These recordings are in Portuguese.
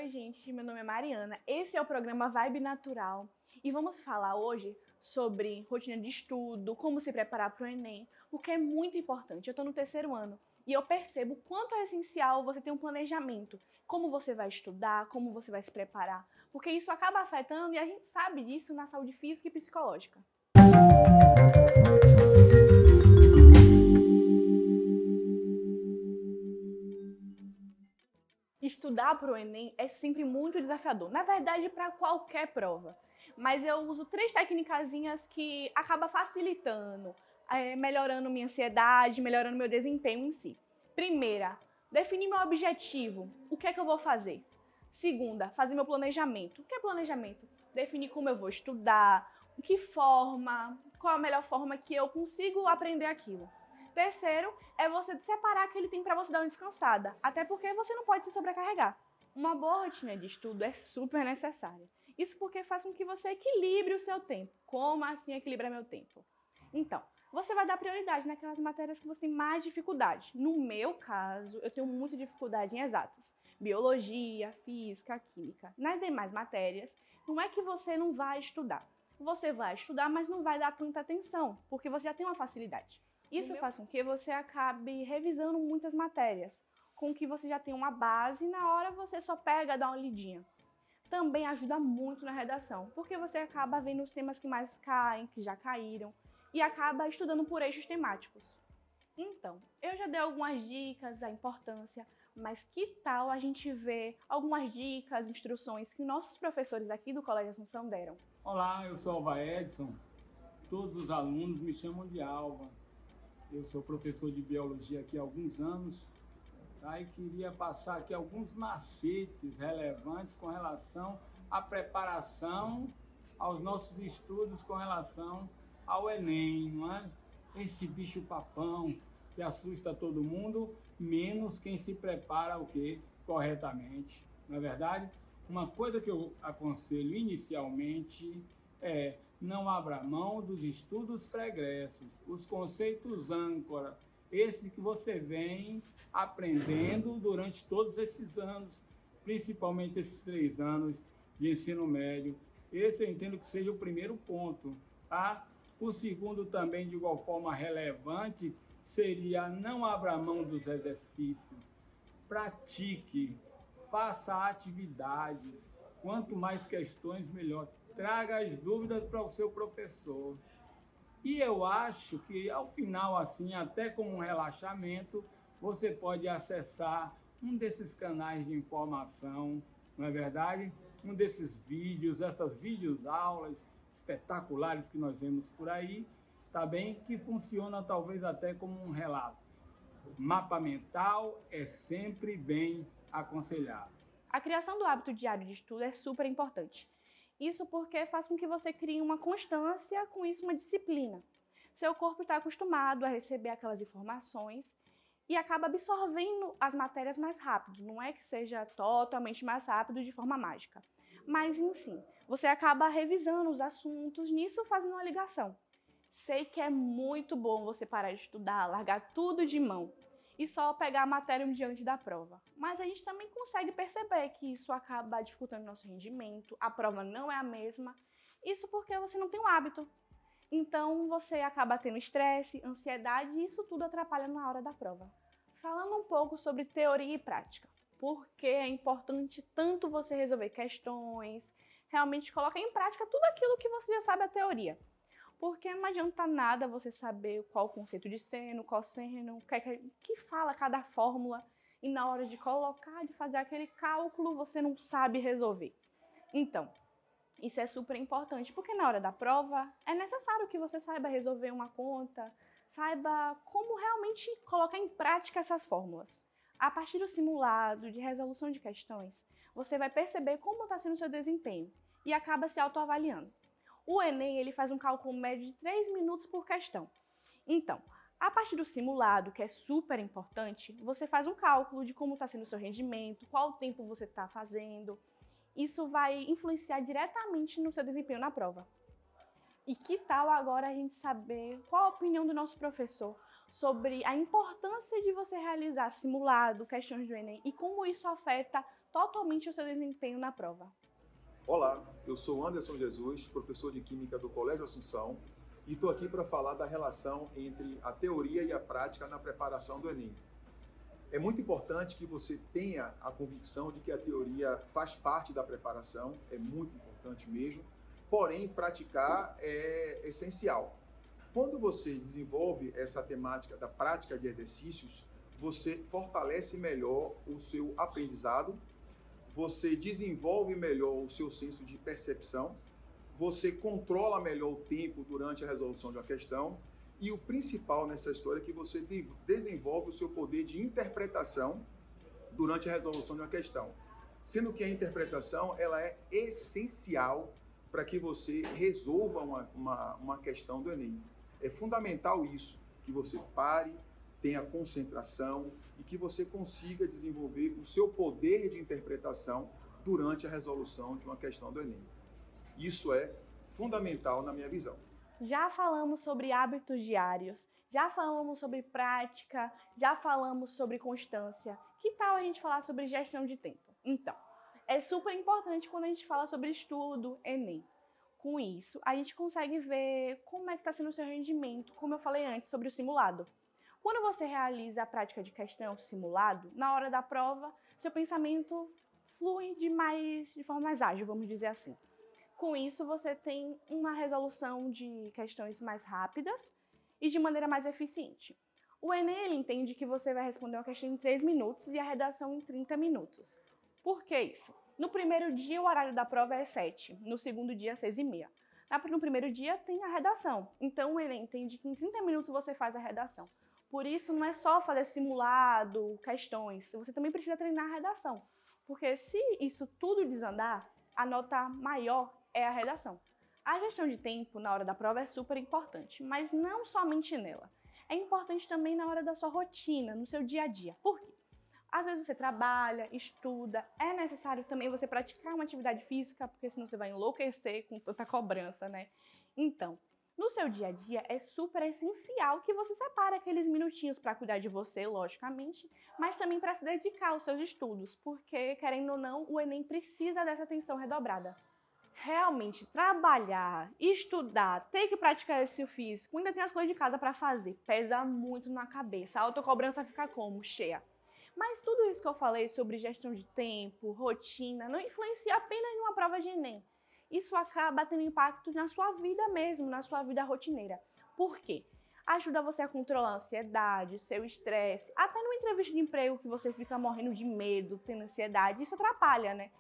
Oi, gente, meu nome é Mariana, esse é o programa Vibe Natural e vamos falar hoje sobre rotina de estudo, como se preparar para o Enem, o que é muito importante. Eu estou no terceiro ano e eu percebo o quanto é essencial você ter um planejamento, como você vai estudar, como você vai se preparar, porque isso acaba afetando e a gente sabe disso na saúde física e psicológica. Estudar para o Enem é sempre muito desafiador, na verdade para qualquer prova, mas eu uso 3 técnicazinhas que acabam facilitando, melhorando minha ansiedade, melhorando meu desempenho em si. Primeira, definir meu objetivo, o que é que eu vou fazer. Segunda, fazer meu planejamento. O que é planejamento? Definir como eu vou estudar, que forma, qual a melhor forma que eu consigo aprender aquilo. Terceiro, é você separar aquele tempo para você dar uma descansada, até porque você não pode se sobrecarregar. Uma boa rotina de estudo é super necessária. Isso porque faz com que você equilibre o seu tempo. Como assim equilibrar meu tempo? Então, você vai dar prioridade naquelas matérias que você tem mais dificuldade. No meu caso, eu tenho muita dificuldade em exatas. Biologia, física, química. Nas demais matérias, não é que você não vai estudar. Você vai estudar, mas não vai dar tanta atenção, porque você já tem uma facilidade. Isso faz com que você acabe revisando muitas matérias, com que você já tem uma base e na hora você só pega e dá uma lidinha. Também ajuda muito na redação, porque você acaba vendo os temas que mais caem, que já caíram, e acaba estudando por eixos temáticos. Então, eu já dei algumas dicas da importância, mas que tal a gente ver algumas dicas, instruções que nossos professores aqui do Colégio Assunção deram? Olá, eu sou Alva Edson. Todos os alunos me chamam de Alva. Eu sou professor de biologia aqui há alguns anos, tá? E queria passar aqui alguns macetes relevantes com relação à preparação aos nossos estudos com relação ao Enem, não é? Esse bicho papão que assusta todo mundo, menos quem se prepara o quê? Corretamente, não é verdade? Uma coisa que eu aconselho inicialmente é: não abra mão dos estudos pregressos, os conceitos âncora, esses que você vem aprendendo durante todos esses anos, principalmente esses 3 anos de ensino médio. Esse eu entendo que seja o primeiro ponto, tá? O segundo, também de igual forma relevante, seria: não abra mão dos exercícios, pratique, faça atividades, quanto mais questões, melhor. Traga as dúvidas para o seu professor. E eu acho que ao final, assim, até como um relaxamento, você pode acessar um desses canais de informação, não é verdade? Um desses vídeos, essas videoaulas espetaculares que nós vemos por aí, tá bem? Que funciona talvez até como um relato. Mapa mental é sempre bem aconselhado. A criação do hábito diário de estudo é super importante. Isso porque faz com que você crie uma constância, com isso uma disciplina. Seu corpo está acostumado a receber aquelas informações e acaba absorvendo as matérias mais rápido. Não é que seja totalmente mais rápido de forma mágica, mas enfim, você acaba revisando os assuntos, nisso fazendo uma ligação. Sei que é muito bom você parar de estudar, largar tudo de mão e só pegar a matéria um dia antes da prova. Mas a gente também consegue perceber que isso acaba dificultando nosso rendimento, a prova não é a mesma, isso porque você não tem o hábito. Então você acaba tendo estresse, ansiedade e isso tudo atrapalha na hora da prova. Falando um pouco sobre teoria e prática, porque é importante tanto você resolver questões, realmente colocar em prática tudo aquilo que você já sabe a teoria. Porque não adianta nada você saber qual o conceito de seno, cosseno, o que fala cada fórmula, e na hora de colocar, de fazer aquele cálculo, você não sabe resolver. Então, isso é super importante, porque na hora da prova é necessário que você saiba resolver uma conta, saiba como realmente colocar em prática essas fórmulas. A partir do simulado, de resolução de questões, você vai perceber como está sendo o seu desempenho e acaba se autoavaliando. O Enem ele faz um cálculo médio de 3 minutos por questão. Então, a partir do simulado, que é super importante, você faz um cálculo de como está sendo o seu rendimento, qual tempo você está fazendo. Isso vai influenciar diretamente no seu desempenho na prova. E que tal agora a gente saber qual a opinião do nosso professor sobre a importância de você realizar simulado, questões do Enem e como isso afeta totalmente o seu desempenho na prova. Olá, eu sou Anderson Jesus, professor de Química do Colégio Assunção, e estou aqui para falar da relação entre a teoria e a prática na preparação do Enem. É muito importante que você tenha a convicção de que a teoria faz parte da preparação, é muito importante mesmo, porém praticar é essencial. Quando você desenvolve essa temática da prática de exercícios, você fortalece melhor o seu aprendizado, você desenvolve melhor o seu senso de percepção, você controla melhor o tempo durante a resolução de uma questão e o principal nessa história é que você desenvolve o seu poder de interpretação durante a resolução de uma questão. Sendo que a interpretação ela é essencial para que você resolva uma questão do Enem. É fundamental isso, que você pare, tenha concentração e que você consiga desenvolver o seu poder de interpretação durante a resolução de uma questão do Enem. Isso é fundamental na minha visão. Já falamos sobre hábitos diários, já falamos sobre prática, já falamos sobre constância. Que tal a gente falar sobre gestão de tempo? Então, é super importante quando a gente fala sobre estudo, Enem. Com isso, a gente consegue ver como é que está sendo o seu rendimento, como eu falei antes, sobre o simulado. Quando você realiza a prática de questão simulado, na hora da prova, seu pensamento flui de forma mais ágil, vamos dizer assim. Com isso, você tem uma resolução de questões mais rápidas e de maneira mais eficiente. O Enem ele entende que você vai responder uma questão em 3 minutos e a redação em 30 minutos. Por que isso? No primeiro dia, o horário da prova é 7, no segundo dia, 6h30. No primeiro dia, tem a redação. Então, o Enem entende que em 30 minutos você faz a redação. Por isso, não é só fazer simulado, questões, você também precisa treinar a redação. Porque se isso tudo desandar, a nota maior é a redação. A gestão de tempo na hora da prova é super importante, mas não somente nela. É importante também na hora da sua rotina, no seu dia a dia. Por quê? Às vezes você trabalha, estuda, é necessário também você praticar uma atividade física, porque senão você vai enlouquecer com tanta cobrança, né? Então, no seu dia a dia é super essencial que você separe aqueles minutinhos para cuidar de você, logicamente, mas também para se dedicar aos seus estudos, porque, querendo ou não, o Enem precisa dessa atenção redobrada. Realmente, trabalhar, estudar, ter que praticar exercício físico, ainda tem as coisas de casa para fazer, pesa muito na cabeça, a autocobrança fica como? Cheia. Mas tudo isso que eu falei sobre gestão de tempo, rotina, não influencia apenas numa prova de Enem. Isso acaba tendo impacto na sua vida mesmo, na sua vida rotineira. Por quê? Ajuda você a controlar a ansiedade, seu estresse, até numa entrevista de emprego que você fica morrendo de medo, tendo ansiedade, isso atrapalha, né?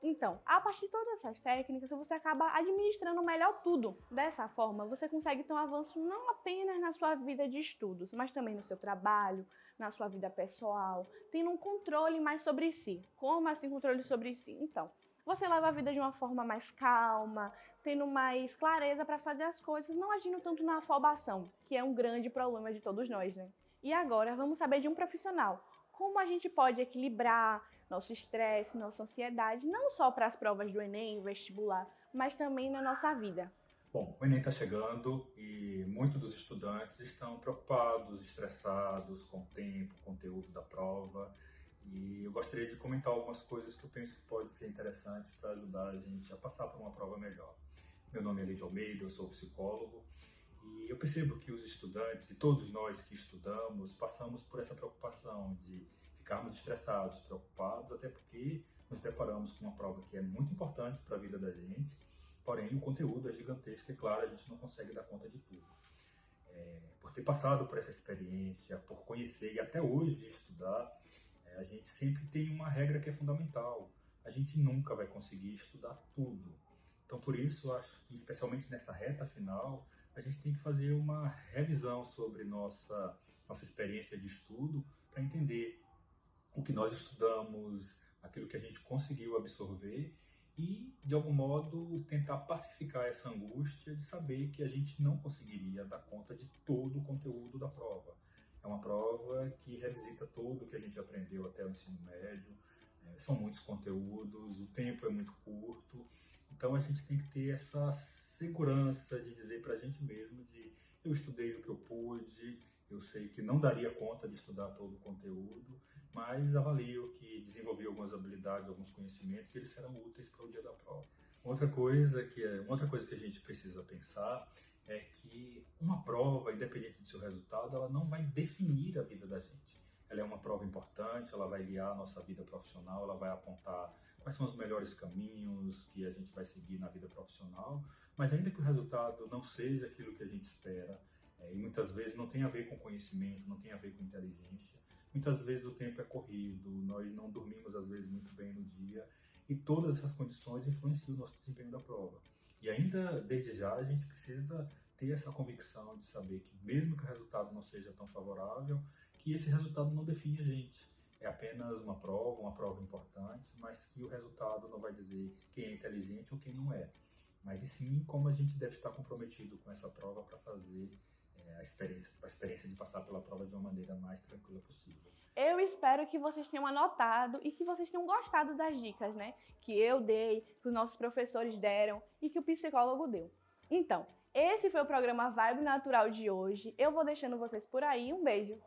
Então, a partir de todas essas técnicas, você acaba administrando melhor tudo. Dessa forma, você consegue ter um avanço não apenas na sua vida de estudos, mas também no seu trabalho, na sua vida pessoal, tendo um controle mais sobre si. Como assim controle sobre si? Então, você leva a vida de uma forma mais calma, tendo mais clareza para fazer as coisas, não agindo tanto na afobação, que é um grande problema de todos nós, né? E agora, vamos saber de um profissional. Como a gente pode equilibrar nosso estresse, nossa ansiedade, não só para as provas do Enem, vestibular, mas também na nossa vida. Bom, o Enem está chegando e muitos dos estudantes estão preocupados, estressados com o tempo, conteúdo da prova. E eu gostaria de comentar algumas coisas que eu penso que pode ser interessante para ajudar a gente a passar por uma prova melhor. Meu nome é Leide Almeida, eu sou psicólogo e eu percebo que os estudantes e todos nós que estudamos passamos por essa preocupação de ficarmos estressados, preocupados, até porque nos preparamos para uma prova que é muito importante para a vida da gente, porém o conteúdo é gigantesco e, claro, a gente não consegue dar conta de tudo. Por ter passado por essa experiência, por conhecer e até hoje estudar, a gente sempre tem uma regra que é fundamental. A gente nunca vai conseguir estudar tudo. Então, por isso, acho que, especialmente nessa reta final, a gente tem que fazer uma revisão sobre nossa experiência de estudo para entender o que nós estudamos, aquilo que a gente conseguiu absorver e, de algum modo, tentar pacificar essa angústia de saber que a gente não conseguiria dar conta de todo o conteúdo da prova. É uma prova que revisita tudo o que a gente aprendeu até o ensino médio, são muitos conteúdos, o tempo é muito curto, então a gente tem que ter essa segurança de dizer para a gente mesmo de eu estudei o que eu pude, eu sei que não daria conta de estudar todo o conteúdo, mas avalio que desenvolvi algumas habilidades habilidades, alguns conhecimentos, e eles serão úteis para o dia da prova. Outra coisa que a gente precisa pensar é que uma prova, independente do seu resultado, ela não vai definir a vida da gente. Ela é uma prova importante, ela vai guiar a nossa vida profissional, ela vai apontar quais são os melhores caminhos que a gente vai seguir na vida profissional, mas ainda que o resultado não seja aquilo que a gente espera, e muitas vezes não tem a ver com conhecimento, não tem a ver com inteligência, muitas vezes o tempo é corrido, nós não dormimos às vezes muito bem no dia, e todas essas condições influenciam o nosso desempenho da prova. E ainda, desde já, a gente precisa ter essa convicção de saber que, mesmo que o resultado não seja tão favorável, que esse resultado não define a gente. É apenas uma prova importante, mas que o resultado não vai dizer quem é inteligente ou quem não é. Mas e sim como a gente deve estar comprometido com essa prova para fazer a experiência de passar pela prova de uma maneira mais tranquila possível. Eu espero que vocês tenham anotado e que vocês tenham gostado das dicas, né? Que eu dei, que os nossos professores deram e que o psicólogo deu. Então, esse foi o programa Vibe Natural de hoje. Eu vou deixando vocês por aí. Um beijo!